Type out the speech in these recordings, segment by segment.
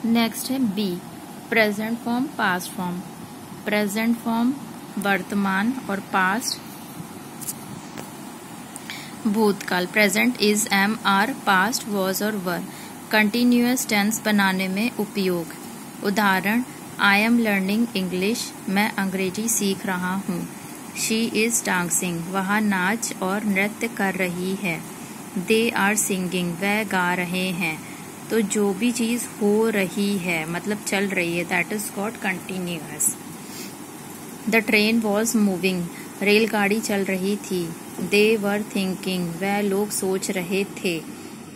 Next है B, present form, past form. Present form वर्तमान और पास्ट भूतकाल। Present is, am, are, past was और वर। कंटिन्यूअस टेंस बनाने में उपयोग। उदाहरण, आई एम लर्निंग इंग्लिश, मैं अंग्रेजी सीख रहा हूँ। शी इज डांसिंग, वह नाच और नृत्य कर रही है। दे आर सिंगिंग, वह गा रहे हैं। तो जो भी चीज़ हो रही है मतलब चल रही है, that is called continuous. The train was moving, रेलगाड़ी चल रही थी। दे वर थिंकिंग, वह लोग सोच रहे थे।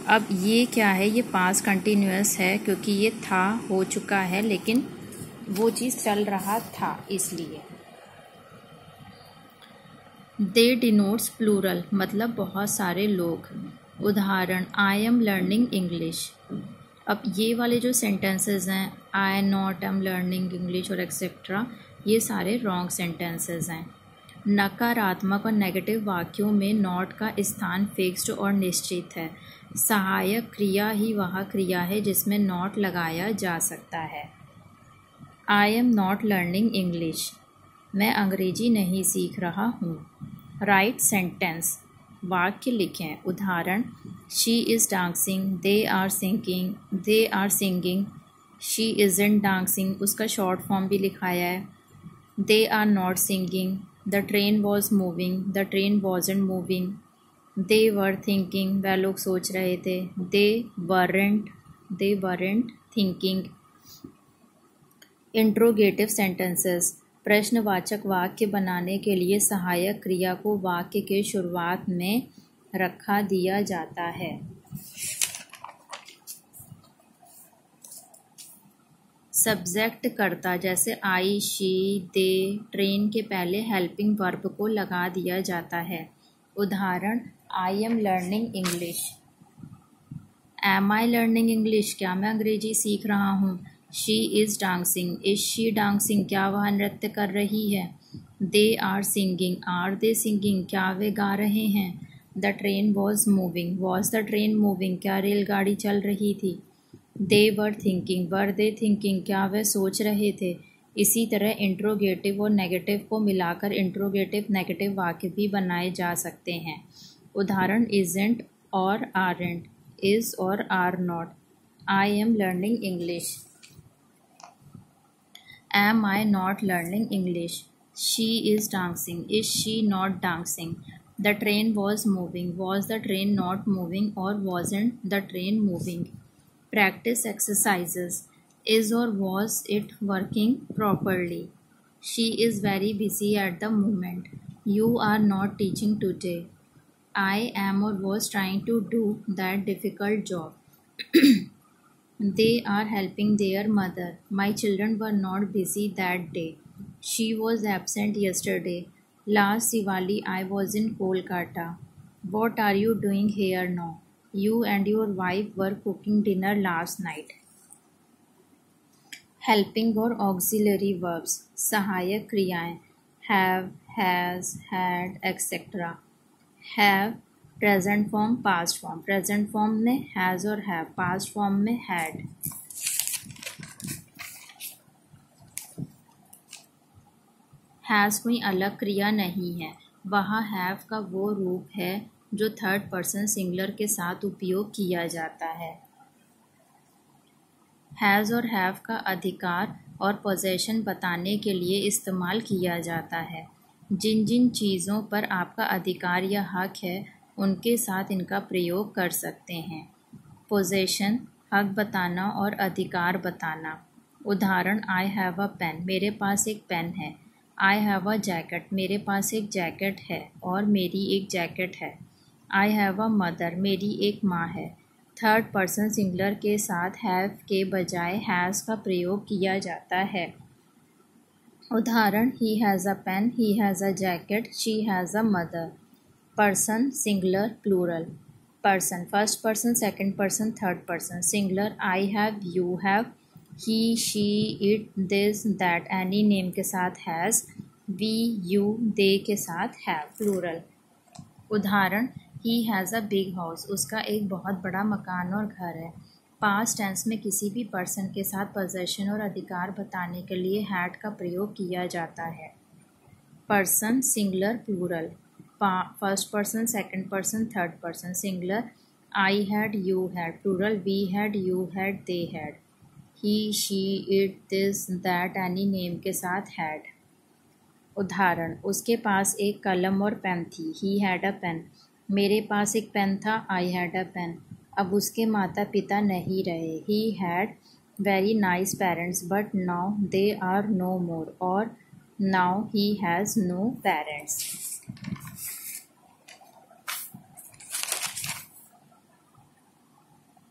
अब ये क्या है, ये पास्ट कंटिन्यूअस है क्योंकि ये था, हो चुका है, लेकिन वो चीज़ चल रहा था इसलिए। दे डिनोट्स प्लूरल, मतलब बहुत सारे लोग। उदाहरण, आई एम लर्निंग इंग्लिश। अब ये वाले जो सेंटेंसेस हैं, आई नॉट एम लर्निंग इंग्लिश और एक्सेट्रा, ये सारे रॉन्ग सेंटेंसेस हैं। नकारात्मक और नेगेटिव वाक्यों में नॉट का स्थान फिक्स्ड और निश्चित है। सहायक क्रिया ही वह क्रिया है जिसमें नॉट लगाया जा सकता है। I am not learning English, मैं अंग्रेजी नहीं सीख रहा हूँ। राइट सेंटेंस, वाक्य लिखें। उदाहरण, she is dancing, they are singing, she isn't dancing, उसका शॉर्ट फॉर्म भी लिखाया है। They are not singing, the train was moving, the train wasn't moving. They were thinking, वह लोग सोच रहे थे। They weren't thinking. Interrogative sentences, प्रश्नवाचक वाक्य बनाने के लिए सहायक क्रिया को वाक्य के शुरुआत में रखा दिया जाता है। सब्जेक्ट कर्ता, जैसे आई, शी, दे, ट्रेन के पहले हेल्पिंग वर्ब को लगा दिया जाता है। उदाहरण, I am learning English. Am I learning English, क्या मैं अंग्रेजी सीख रहा हूँ। She is dancing, is she dancing, क्या वह नृत्य कर रही है। They are singing, are they singing, क्या वे गा रहे हैं। The train was moving, was the train moving, क्या रेलगाड़ी चल रही थी। दे were thinking, were they thinking, क्या वे सोच रहे थे। इसी तरह इंट्रोगेटिव और नेगेटिव को मिलाकर इंट्रोगेटिव नेगेटिव वाक्य भी बनाए जा सकते हैं। उदाहरण, इजंट और आरंट, इज और are not. I am learning English. Am I not learning English? She is dancing. Is she not dancing? The train was moving. Was the train not moving or wasn't the train moving? Practice exercises. Is or was it working properly? She is very busy at the moment. You are not teaching today. I am or was trying to do that difficult job. They are helping their mother. My children were not busy that day. She was absent yesterday. Last Diwali I was in Kolkata. What are you doing here now? You and your wife were cooking dinner last night. Helping और auxiliary verbs, सहायक क्रियाएं, have, has, had, etc. Have present form, past form. Present form में has और have, past form में had. Has कोई अलग क्रिया नहीं है, वह हैव का वो रूप है जो थर्ड पर्सन सिंगुलर के साथ उपयोग किया जाता है। हैज़ और हैव का अधिकार और पोजेशन बताने के लिए इस्तेमाल किया जाता है। जिन जिन चीज़ों पर आपका अधिकार या हक है उनके साथ इनका प्रयोग कर सकते हैं। पोजेशन, हक बताना और अधिकार बताना। उदाहरण, आई हैव अ पेन, मेरे पास एक पेन है। आई हैव अ जैकेट, मेरे पास एक जैकेट है और मेरी एक जैकेट है। आई हैव अ मदर, मेरी एक माँ है। थर्ड पर्सन सिंगुलर के साथ हैव के बजाय हैज़ का प्रयोग किया जाता है। उदाहरण, he has a pen, he has a jacket, she has a mother. Person singular plural. Person first person, second person, third person. Singular, I have, you have, he, she, it, this, that, any name के साथ has, we, you, दे के साथ have. Plural. उदाहरण, he has a big house, उसका एक बहुत बड़ा मकान और घर है। पास्ट टेंस में किसी भी पर्सन के साथ पोजेशन और अधिकार बताने के लिए हैड का प्रयोग किया जाता है। Person singular plural, first person, second person, third person. Singular I had, you had. Plural we had, you had, they had. He, she, it, this, that, any name के साथ हैड। उदाहरण, उसके पास एक कलम और पेन थी। He had a pen. मेरे पास एक पेन था। I had a pen. अब उसके माता पिता नहीं रहे। He had very nice parents but now they are no more. और now he has no parents.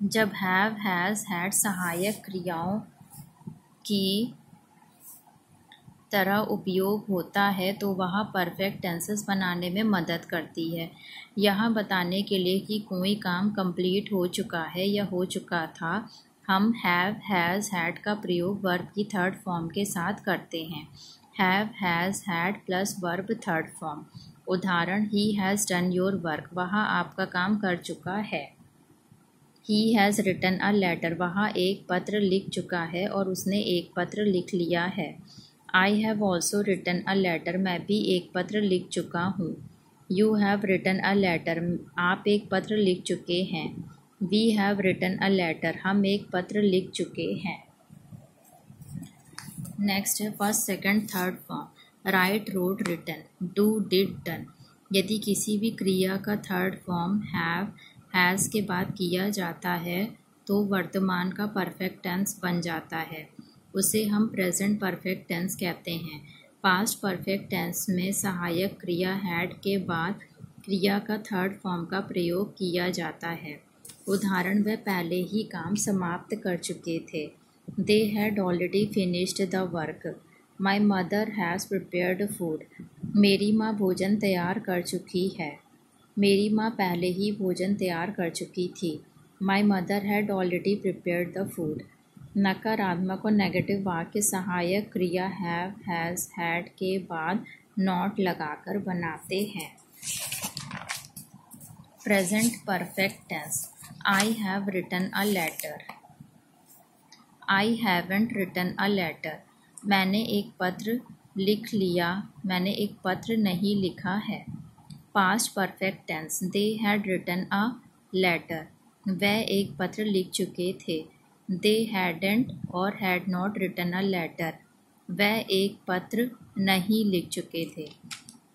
जब हैव, हैज़, हैड सहायक क्रियाओं की तरह उपयोग होता है तो वह परफेक्ट टेंसेस बनाने में मदद करती है। यह बताने के लिए कि कोई काम कंप्लीट हो चुका है या हो चुका था, हम हैव, हैज़, हैड का प्रयोग वर्ब की थर्ड फॉर्म के साथ करते हैं। Have, has, had plus verb third form. उदाहरण, he has done your work. वह आपका काम कर चुका है। He has written a letter. वह एक पत्र लिख चुका है और उसने एक पत्र लिख लिया है। I have also written a letter. मैं भी एक पत्र लिख चुका हूँ। You have written a letter. आप एक पत्र लिख चुके हैं। We have written a letter. हम एक पत्र लिख चुके हैं। नेक्स्ट है first, second, third form. Write, wrote, written, do, did, done. यदि किसी भी क्रिया का थर्ड फॉर्म हैव, हैज़ के बाद किया जाता है तो वर्तमान का परफेक्ट टेंस बन जाता है। उसे हम प्रेजेंट परफेक्ट टेंस कहते हैं। पास्ट परफेक्ट टेंस में सहायक क्रिया हैड के बाद क्रिया का थर्ड फॉर्म का प्रयोग किया जाता है। उदाहरण, वह पहले ही काम समाप्त कर चुके थे। दे had already finished the work. My mother has prepared food. मेरी माँ भोजन तैयार कर चुकी है। मेरी माँ पहले ही भोजन तैयार कर चुकी थी। My mother had already prepared the food. नकारात्मक और नेगेटिव वाक्य सहायक क्रिया हैव, हैज़, हैड के बाद नॉट लगाकर बनाते हैं। Present perfect tense. I have written a letter. I haven't written a letter. मैंने एक पत्र लिख लिया। मैंने एक पत्र नहीं लिखा है। Past perfect tense. They had written a letter. वह एक पत्र लिख चुके थे। दे हैडेंट और had not written a letter. वह एक पत्र नहीं लिख चुके थे।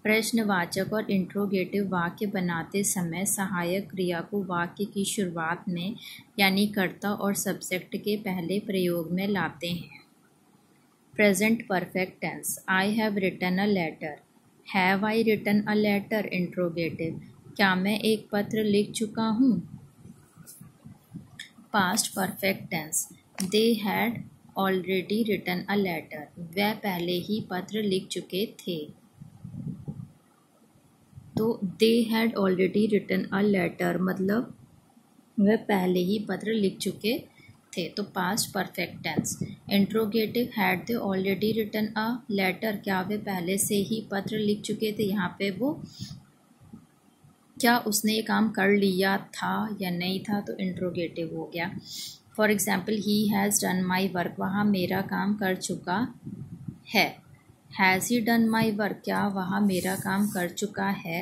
प्रश्नवाचक और इंट्रोगेटिव वाक्य बनाते समय सहायक क्रिया को वाक्य की शुरुआत में यानी कर्ता और सब्जेक्ट के पहले प्रयोग में लाते हैं। Present perfect tense. I have written a letter. Have I written a letter? Interrogative. क्या मैं एक पत्र लिख चुका हूँ? Past perfect tense. They had already written a letter. वह पहले ही पत्र लिख चुके थे। तो they had already written a letter मतलब वह पहले ही पत्र लिख चुके थे। तो past perfect tense. Interrogative. Had they already written a letter? क्या वे पहले से ही पत्र लिख चुके थे? यहाँ पे वो क्या उसने ये काम कर लिया था या नहीं था, तो इंट्रोगेटिव हो गया। For example, he has done my work. वहाँ मेरा काम कर चुका है। Has he done my work? क्या वहाँ मेरा काम कर चुका है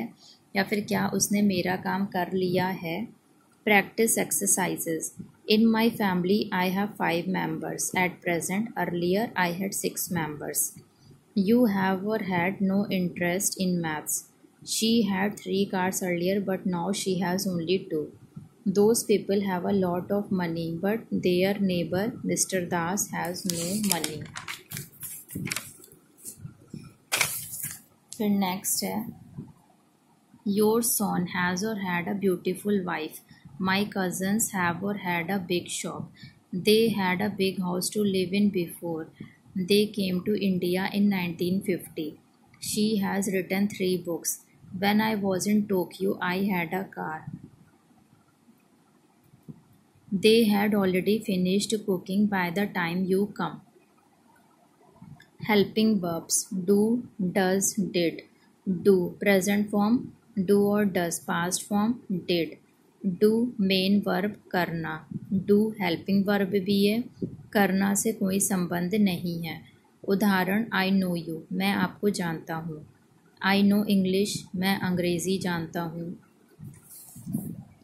या फिर क्या उसने मेरा काम कर लिया है। Practice exercises. In my family I have 5 members at present. Earlier I had 6 members. You have or had no interest in maths. She had 3 cars earlier but now she has only 2. Those people have a lot of money but their neighbor Mr. Das has no money. फिर next है, Your son has or had a beautiful wife. My cousins have or had a big shop. They had a big house to live in before they came to India in 1950. She has written 3 books. When I was in Tokyo, I had a car. They had already finished cooking by the time you come. Helping verbs. Do, does, did. Do. Present form do or does. Past form did. Do main verb करना, do helping verb भी है, करना से कोई संबंध नहीं है। उदाहरण आई नो यू, मैं आपको जानता हूँ। आई नो इंग्लिश, मैं अंग्रेज़ी जानता हूँ।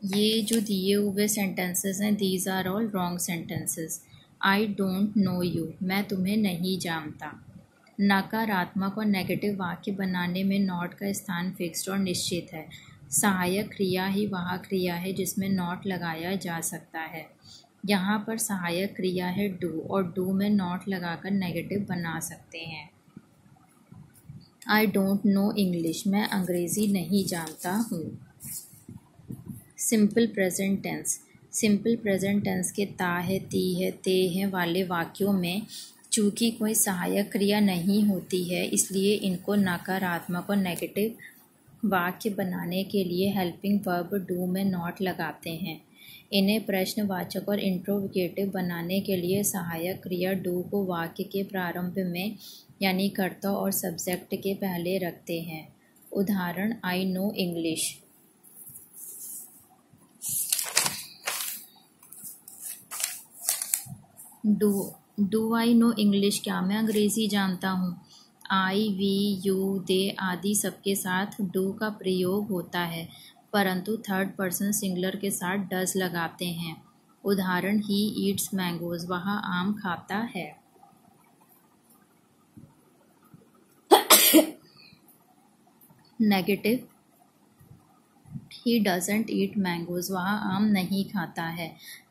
ये जो दिए हुए सेंटेंसेस हैं, these are all wrong sentences. I don't know you, मैं तुम्हें नहीं जानता। नकारात्मक और नेगेटिव वाक्य बनाने में नॉट का स्थान फिक्स्ड और निश्चित है। सहायक क्रिया ही वह क्रिया है जिसमें नॉट लगाया जा सकता है। यहाँ पर सहायक क्रिया है डू, और डू में नॉट लगाकर नेगेटिव बना सकते हैं। आई डोंट नो इंग्लिश, मैं अंग्रेज़ी नहीं जानता हूँ। Simple present tense, simple present tense के ता है, ती है, ते हैं वाले वाक्यों में चूँकि कोई सहायक क्रिया नहीं होती है, इसलिए इनको नकारात्मक और नेगेटिव वाक्य बनाने के लिए हेल्पिंग वर्ब डू में नॉट लगाते हैं। इन्हें प्रश्नवाचक और इंट्रोगेटिव बनाने के लिए सहायक क्रिया डू को वाक्य के प्रारंभ में यानी कर्ता और सब्जेक्ट के पहले रखते हैं। उदाहरण I know English. Do I know English, क्या मैं अंग्रेज़ी जानता हूँ। आई, वी, यू, दे आदि सबके साथ डू का प्रयोग होता है, परंतु थर्ड पर्सन सिंगुलर के साथ डज लगाते हैं। उदाहरण ही ईट्स मैंगोज, वह आम खाता है। Negative, he doesn't eat mangoes, वह आम नहीं खाता है।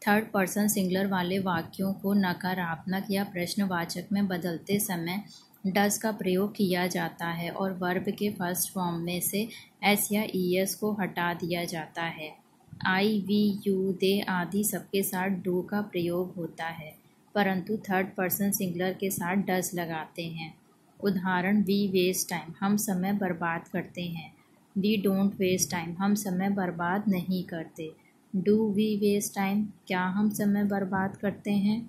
थर्ड पर्सन सिंगुलर वाले वाक्यों को नकारात्मक या प्रश्नवाचक में बदलते समय डज का प्रयोग किया जाता है और वर्ब के फर्स्ट फॉर्म में से एस या ईएस को हटा दिया जाता है। आई, वी, यू, दे आदि सबके साथ डू का प्रयोग होता है, परंतु थर्ड पर्सन सिंगुलर के साथ डज लगाते हैं। उदाहरण वी वेस्ट टाइम, हम समय बर्बाद करते हैं। वी डोंट वेस्ट टाइम, हम समय बर्बाद नहीं करते। डू वी वेस्ट टाइम, क्या हम समय बर्बाद करते हैं।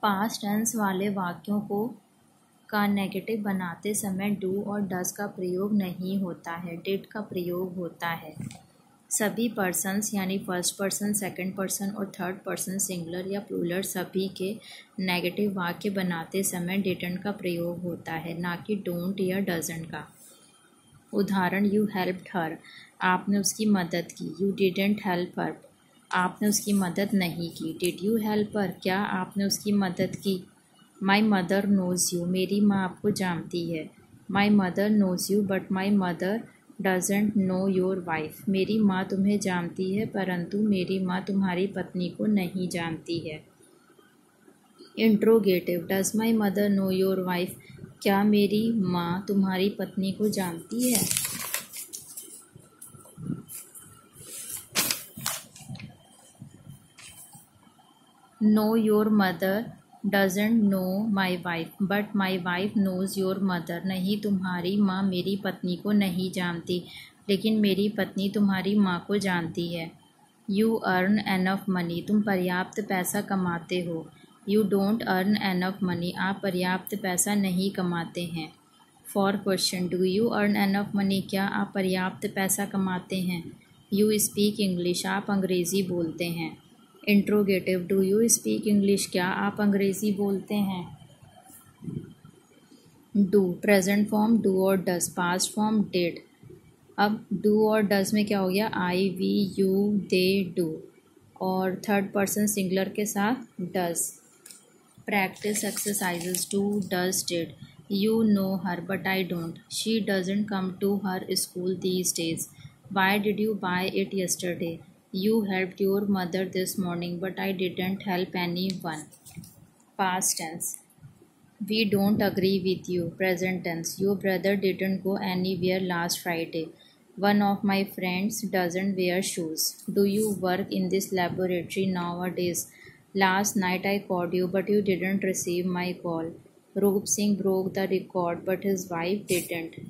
पास्ट टेंस वाले वाक्यों का नेगेटिव बनाते समय डू और डज का प्रयोग नहीं होता है, डिड का प्रयोग होता है। सभी पर्सन्स यानी फर्स्ट पर्सन, सेकंड पर्सन और थर्ड पर्सन सिंगुलर या प्लूरल सभी के नेगेटिव वाक्य बनाते समय डिडंट का प्रयोग होता है, ना कि डोंट या डजंट का। उदाहरण यू हेल्प्ड हर, आपने उसकी मदद की। यू डिडंट हेल्प हर, आपने उसकी मदद नहीं की। डिड यू हेल्प हर, क्या आपने उसकी मदद की। माई मदर नोज़ यू, मेरी माँ आपको जानती है। My mother knows you but my mother doesn't know your wife, मेरी माँ तुम्हें जानती है परंतु मेरी माँ तुम्हारी पत्नी को नहीं जानती है। Interrogative, does my mother know your wife, क्या मेरी माँ तुम्हारी पत्नी को जानती है। No your mother doesn't know my wife but my wife knows your mother, नहीं तुम्हारी माँ मेरी पत्नी को नहीं जानती लेकिन मेरी पत्नी तुम्हारी माँ को जानती है। यू अर्न एनफ मनी, तुम पर्याप्त पैसा कमाते हो। You don't earn enough money, आप पर्याप्त पैसा नहीं कमाते हैं। For question, do you earn enough money, क्या आप पर्याप्त पैसा कमाते हैं। यू स्पीक इंग्लिश, आप अंग्रेज़ी बोलते हैं। इंट्रोगेटिव, डू यू स्पीक इंग्लिश, क्या आप अंग्रेज़ी बोलते हैं। डू प्रेजेंट फॉर्म डू और डज, पास्ट फॉर्म डिड। अब डू और डज में क्या हो गया, I, we, you, they, do, और थर्ड पर्सन सिंगुलर के साथ does. Practice exercises, do, does, did. You know her but I don't, she doesn't come to her school these days. Why did you buy it yesterday, you helped your mother this morning but I didn't help anyone. Past tense, we don't agree with you. Present tense, your brother didn't go anywhere last Friday. One of my friends doesn't wear shoes. Do you work in this laboratory nowadays? Last night I called you but you didn't receive my call. Roop Singh broke the record but his wife didn't.